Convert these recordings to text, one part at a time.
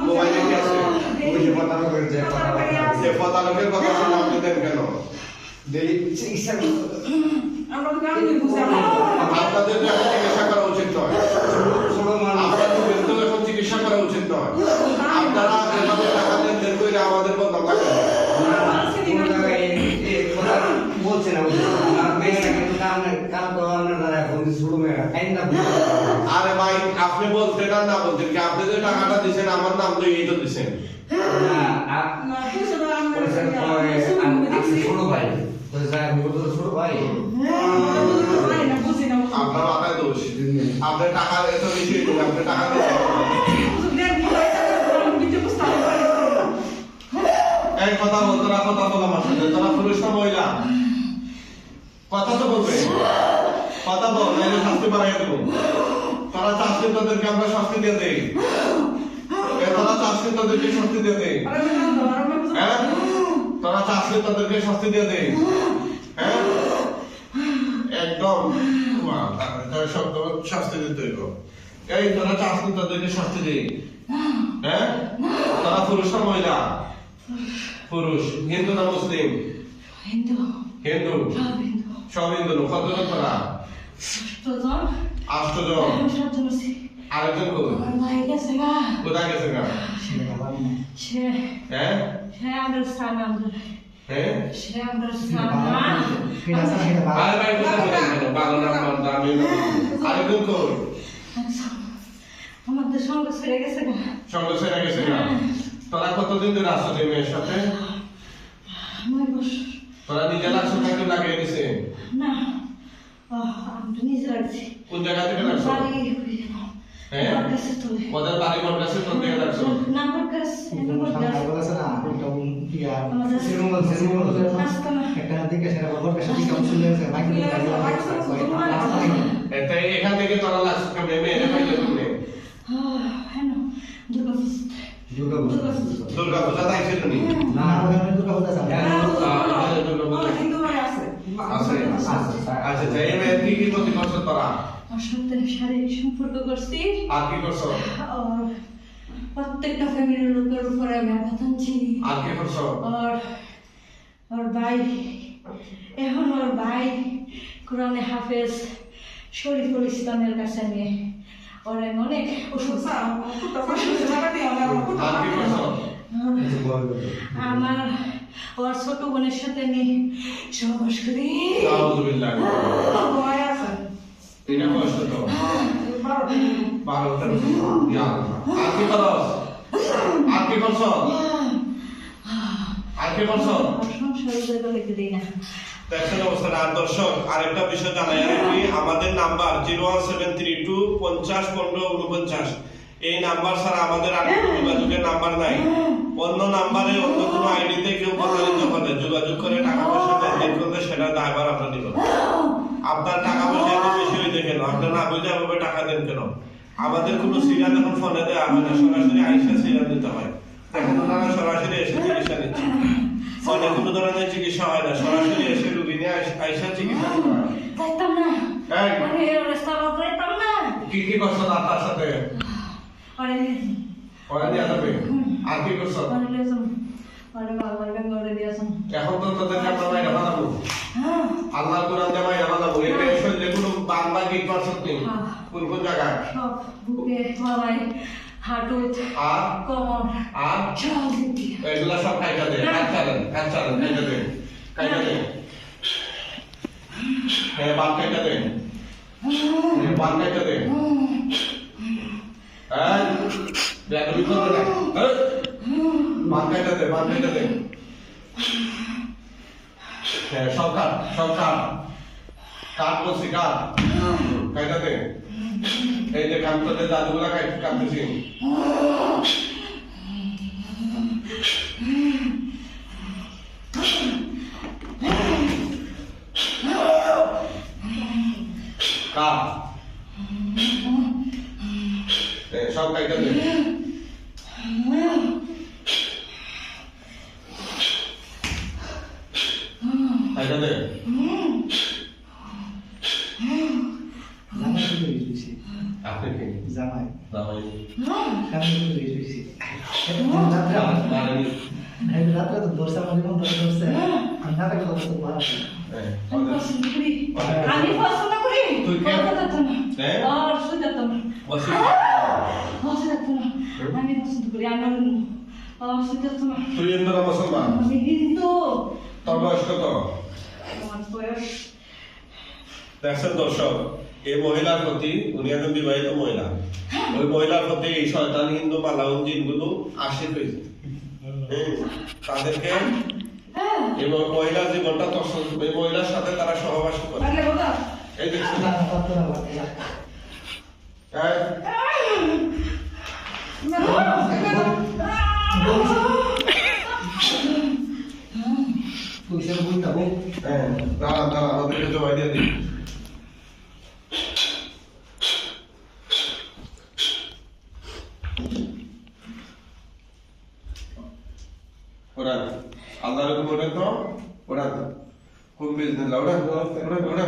মোবাইলে কি আছে? ওই যে প্রতারকের যে সে প্রতারকের কথা শুনে আপনি দেন কেন? ইচ্ছা আপনাদের তো এখন চিকিৎসা করা উচিত নয়। আপনাদের কিন্তু এখন চিকিৎসা করা উচিত নয়। আপনারা এভাবে টাকা দেন করে আমাদের বদনাম করেন। বলছে না কাম তো আমরা এখন শুরু মেয়েরা আইনা আরে ভাই আপনি বলতেন আর না বলতেন কি? আপনি যে টাকাটা দিচ্ছেন আমার নাম তো এই তো দিচ্ছেন। ছোট ভাই ছোট ভাই আপনার মাথায় দোষ। আপনি টাকা এত বেশি আপনি টাকা এই কথা বল, তোরা কথা বল আমার সাথে। তোরা পুরুষ না মহিলা? কথা তো বলবে, কথা বল, নাইলে শাস্তি বাড়াই দেবো। তোরা চাষি তোদেরকে আমরা শাস্তি দিয়ে দেই। তোরা চাষি তোদেরকে শাস্তি দিয়ে দেই। হ্যাঁ, তোরা চাষি তোদেরকে শাস্তি দিয়ে দেই। হ্যাঁ, একদম শব্দ শাস্তি দিতে হইব। এই তোরা চাষি তোদেরকে শাস্তি দেই। হ্যাঁ, তোরা পুরুষ না মহিলা? পুরুষ। হিন্দু না মুসলিম? হিন্দু। সব হিন্দু। কতজন তোরা? 8 জন। আরেকজন কোথায় গেছে গা? হ্যাঁ, আরে ভাই কথা বলেন কেন? ভালো নাম দামি আরেকজন কই? আমাদের সঙ্গ ছেড়ে গেছে গা। সঙ্গ ছেড়ে গেছে গা। তোরা কতদিন ধরে আসছো এই মেয়ের সাথে? তোরা নিজে লাগছো নাকি লাগিয়ে দিছে? না, আমি নিজে রাখছি। কোন জায়গা থেকে লাগছো? হ্যাঁ, ওদের বাড়ি বটগাছে তোর থেকে লাগছো? না, বটগাছে না একটা দিকে সেটা বটগাছে দিকে চলে গেছে এতে এখান থেকে তোরা লাগছো কেমনে? মেয়ে পাইলে তুমি? দুর্গা পূজা তাইছিল নি? না দুর্গা পূজা আছে। আচ্ছা, এই মেয়ের কি ক্ষতি করছো তোরা? ওর সাথে শারীরিক সম্পর্ক করছি। আর কি করছো? আর প্রত্যেকটা ফ্যামিলির লোকের উপরে আমি আঘাত আনছি। আর কি করছো? ওর ভাই, এখন ওর ভাই কোরআনে হাফেজ শরীফুল ইসলামের কাছে নিয়ে ওর অনেক ওষুধ। আর কি করছো? আমার ওর ছোট বোনের সাথে নিয়ে সহবাস করি। আউযুবিল্লাহ। এটা কষ্ট তো। 12 ইয়া আল্লাহ। আর কি করছো? আর কি করছো? আর কি করছো? সংসার জায়গা লিখে দিই না। দেখেন অবস্থাটা। আর দর্শক আরেকটা বিষয় জানাই রাখি, আমাদের নাম্বার 01732 50 15 49। এই নাম্বার ছাড়া আমাদের আর কোনো যোগাযোগের নাম্বার নাই। অন্য নাম্বারে অন্য কোনো আইডিতে কেউ প্রতারিত হলে যোগাযোগ করে টাকা পয়সা লেনদেন করলে সেটা দায়ভার আপনার দিবেন। আপনার টাকা পয়সা এত বেশি হয়ে দেখেন, আপনি না বুঝে এভাবে টাকা দেন কেন? আমাদের কোনো সিরিয়াল এখন ফোনে দেওয়া হয় না, সরাসরি আইসা সিরিয়াল দিতে হয়। এখন ওনারা সরাসরি এসে চিকিৎসা নিচ্ছে। ফোনে কোনো ধরনের চিকিৎসা হয় না, সরাসরি এসে রুগী নিয়ে আইসা চিকিৎসা করা হয়। যাইতাম না। আরে রাস্তা বন্ধ যাইতাম না। কি করছো তার সাথে? আরে নিয়ে যাবে। আর কি করছো? এখন তো তোদেরকে আমরা মাইরা বানাবো। আল্লাহ কোরআন দিয়ে মাইরা বানাবো। এটা শরীরে কোনো বাংলা গিট পারছত নেই। কোন কোন জায়গায়? সব বুকে, গলায়, হাঁটু, আর কোমর, আর এগুলা সব কাইটা দে। কাইটা দে। কাইটা দে। হ্যাঁ, বান কাইটা দে। বান কাইটা দে। হ্যাঁ, ব্যাকরণ করবে না। বান কাইটা দে। হ্যাঁ, সব কাট বলছি, কাট। কাইটা দে। এই যে কান তোদের দাদুগুলা কাটতেছি। কাট। সব কাইটা দে। কাইটা দে। জামাই আপনি কি? জামাই জামাই। আমি মারেনি। রাত্রে তো দোষটা আমাদের মন ধরে ধরছে আমি হাতে কথা বলতে পারছি হ্যাঁ, আমি পছন্দ করি আমি পছন্দ করি তুই কে? কথা যেত না হ্যাঁ? আর শুনতে যেত না বসে। কথা যেত না আমি পছন্দ করি আমি শুনতে যেত না তুই হিন্দু না মুসলমান? আমি হিন্দু তোর বয়স কত? আমার বয়স দেখছেন দর্শক, এই মহিলার প্রতি, উনি একজন বিবাহিত মহিলা, ওই মহিলার প্রতি এই শয়তান হিন্দু মালাউন জিনগুলো আসে হয়েছে। তাদেরকে হ্যাঁ এই মহিলার জীবনটা তসল, এই মহিলার সাথে তারা সহবাস করে। আরে বাবা এই দেখছেন, না কত না লাগে এই, তুই সব বুঝতে হবে হ্যাঁ, দাঁড়ান দাঁড়ান, ওদেরকে জবাই দিয়ে দিই। ওরা আল্লাহর হুকুম ওঠেন তো, ওরা কোন বিজনেস ওরা ওরা ওরা ওরা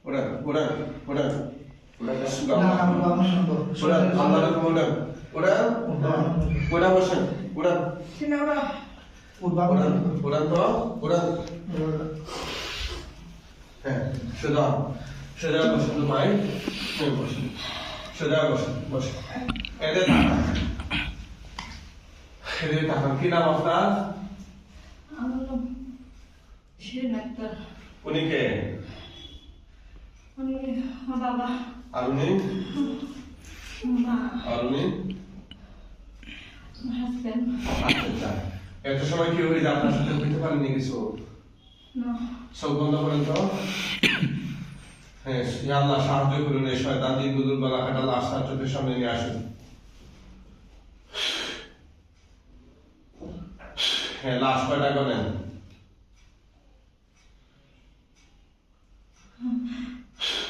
ওরা ওরা ওরা না আমি বাবা শুনবো ওরা আল্লাহর হুকুম ওঠেন, ওরা ওরা বসেন, ওরা সিনা ওরা ওর বাবা ওরা ওরা তো ওরা হ্যাঁ সোজা সোজা বসেন তো ভাই, হ্যাঁ বসেন, সোজা বসেন বসেন, এদের টাকা এদের টাকা কি নাম আপনার? আমার নাম শিরিন আক্তার উনি কে? আমি আমার বাবা আর উনি? মা আর উনি? হাজবেন্ড আচ্ছা, এত সময় কি হয়েছে আপনার সাথে হইতে পারেনি কিছু? না চোখ বন্ধ করেন তো। হ্যাঁ, ইয়া আল্লাহ সাহায্য করুন, এই শয়তান জিনগুলোর গলা কাটা লাশ তার চোখের সামনে নিয়ে আসুন। হ্যাঁ, লাশ কয়টা করেন?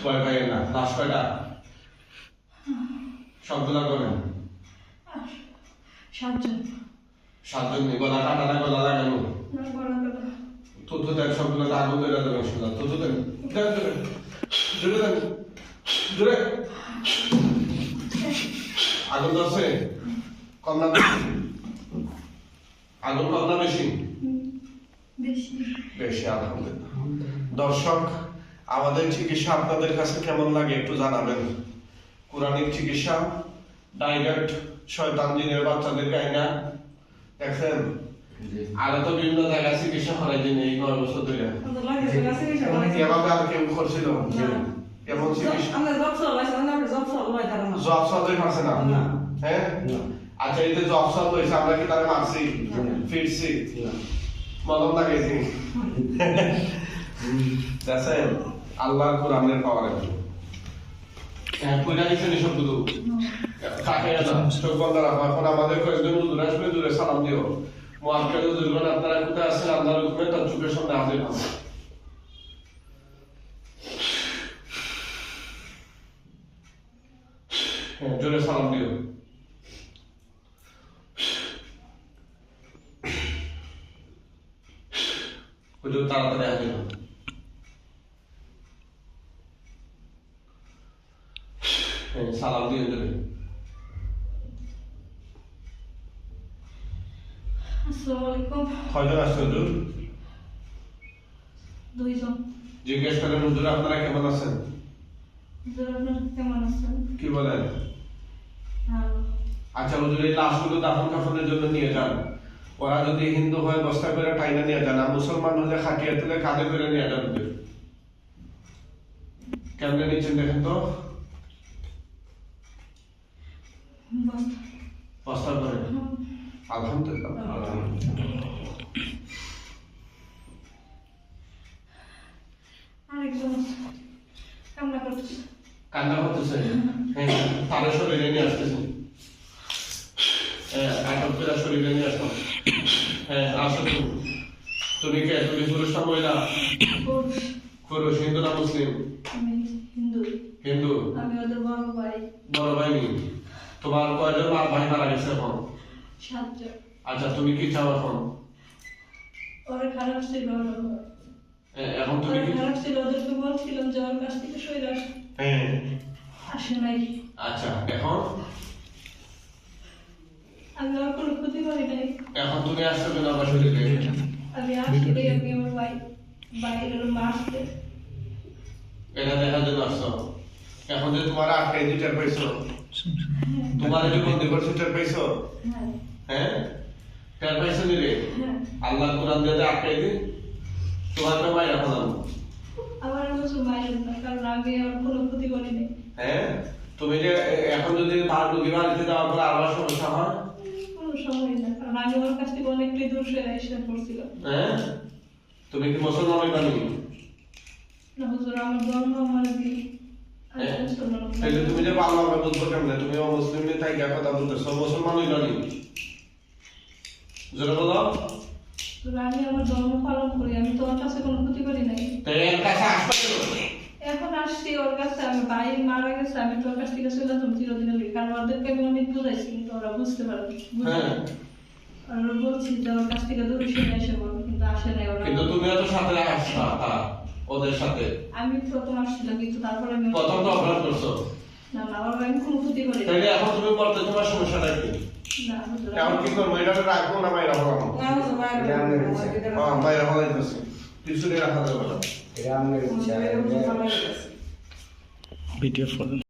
ভয় পাইয়েন না, লাশ কয়টা? সবগুলা করেন? সাতজন সাতজন নেই, গলা কাটা না গলা লাগানো? না বড় কথা তুতু দেন, সবগুলো আগুন ধরে দেবেন, শুনলাম তুতু দেন, দেন জোরে, জোরে দেন, জোরে। আগুন ধরছে? কম না বেশি? আগুন কম না বেশি? বেশি বেশি, আলহামদুলিল্লাহ। দর্শক, আমাদের চিকিৎসা আপনাদের কাছে কেমন লাগে একটু জানাবেন। কোরআনিক চিকিৎসা, ডাইরেক্ট শয়তান জিনের বাচ্চাদের গাইনা দেখছেন, আরো তো বিভিন্ন জায়গায় চিকিৎসা করাই দিন এই 9 বছর ধরে। আমাদের লাগে আছে কি সবাই এভাবে আর কেউ করছিল এমন চিকিৎসা? আমরা জব চলাইছি না আমরা জব চলাই তারা না জব সলভের পারছে না? না। হ্যাঁ, আচ্ছা, এই যে জব সলভ হয়েছে, আমরা কি তারা মারছি, ফিরছি, মলম লাগাইছি? দেখছেন আল্লাহর কোরআনের পাওয়ার একটু। হ্যাঁ, কইরা দিচ্ছেন এসবগুলো। কাকে না, চোখ বন্ধ রাখো। এখন আমাদের কয়েকজন হুজুর আসবে, দূরে সালাম দিও। মুআক্কেল হুজুরগণ, আপনারা কোথায় আছেন? আল্লাহর হুকুমে তার চোখের সামনে হাজির হন। হ্যাঁ, জোরে সালাম দিও। হুজুর তাড়াতাড়ি হাজির হন। হ্যাঁ, সালাম দিয়ে জোরে। আসসালামু আলাইকুম কয়জন আসছে হুজুর? দুইজন জিজ্ঞেস করেন, হুজুর আপনারা কেমন আছেন? হুজুর আপনারা কেমন আছেন কি বলেন? ভালো আচ্ছা হুজুর, এই লাশগুলো দাফন কাফনের জন্য নিয়ে যান। ওরা যদি হিন্দু হয় বস্তা করে টাইনা নিয়ে যান, আর মুসলমান হলে খাটিয়া তুলে কাঁধে করে নিয়ে যান হুজুর। কেমনে নিচ্ছেন দেখেন তো, বস্তা বস্তা করে। আলহামদুলিল্লাহ, আলহামদুলিল্লাহ। আরেকজন কামনা করতেছে কান্না করতেছে? হ্যাঁ, তারা শরীরে নিয়ে আসতেছে। হ্যাঁ, আটক করে শরীরে নিয়ে আসতাম। হ্যাঁ, আসো তুমি। তুমি কে? তুমি পুরুষ না মহিলা? পুরুষ পুরুষ। হিন্দু না মুসলিম? আমি হিন্দু হিন্দু। আমি ওদের বড় ভাই বড় ভাই নেই? তোমার কয়জন ভাই মারা গেছে এখন? 7 জন আচ্ছা, তুমি কি চাও এখন? ওরা খারাপ ছিল এখন তুমি ওরা কি? খারাপ ছিল ওদেরকে বলছিলাম যে ওর কাছ থেকে সরে আসে হ্যাঁ, আসে নাই আচ্ছা, এখন আমি ওর কোনো ক্ষতি করি নাই। এখন তুমি আসছো কেন আমার শরীরে? আমি আসলে আমি আমার বাইরের মাসতে এটা দেখার জন্য আসছো। এখন যে তোমার আটকাই দিতে পাইছো, তোমার যে বন্দি করছে টের পাইছো? হ্যাঁ হ্যাঁ টের পাইছো নি রে? হ্যাঁ আল্লাহ কোরআন দিয়ে আটকাই দি তোমার তো মাইরা ফেলাম। আমার কিছু মাইলেন না, কারণ আমি ওর কোনো ক্ষতি করি নাই। হ্যাঁ তুমি যে এখন যদি রুগী বাড়িতে যাওয়ার পর আবার সমস্যা হয়, কোনো সময় না, কারণ আমি ওর কাছ থেকে অনেকটাই দূর সরে এসে করছিলাম। হ্যাঁ তুমি কি মুসলমান হইবানি? না হুজুর, আমার ধর্ম আমার দিন। আমি হ্যাঁ। মুসলমান না। তাহলে তুমি যে ভালোভাবে বুঝবো কেমনে? তুমি মুসলিম তাই কথা বলতেছো, মুসলমান হইবানি? জোরে বলো। হুজুর, আমি আমার ধর্ম পালন করি, আমি তো ওর কাছে কোনো ক্ষতি করি নাই। তাই এর কাছে আসবে কেন? এখন আসছি ওর কাছে, আমি ভাই মারা গেছে, আমি তো ওর কাছ থেকে চলে যেতাম চিরদিনের লেগে, কারণ ওদেরকে আমি অনেক বুঝাইছি কিন্তু ওরা বুঝতে পারেনি। হ্যাঁ আর ওরা বলছি যে ওর কাছ থেকে দূরে সরে এসে বলবো, কিন্তু আসে নাই ওরা। কিন্তু তুমিও তো সাথে আসবা ওদের সাথে। আমি প্রথম আসছিলাম, কিন্তু তারপরে আমি প্রথম তো অপরাধ করছো। না না, ওর আমি কোনো ক্ষতি করি নাই। তাইলে এখন তুমি বলতে তোমার সমস্যাটা কি? না হুজুর, এখন কি করবো? এটা রাখবো না মাইরা ফেলাবো? এটা আপনার ইচ্ছা। হ্যাঁ মাইরা ফেলাইতেছি, কিছু রাখা যাবে না। এটা আপনার ইচ্ছা। Video follow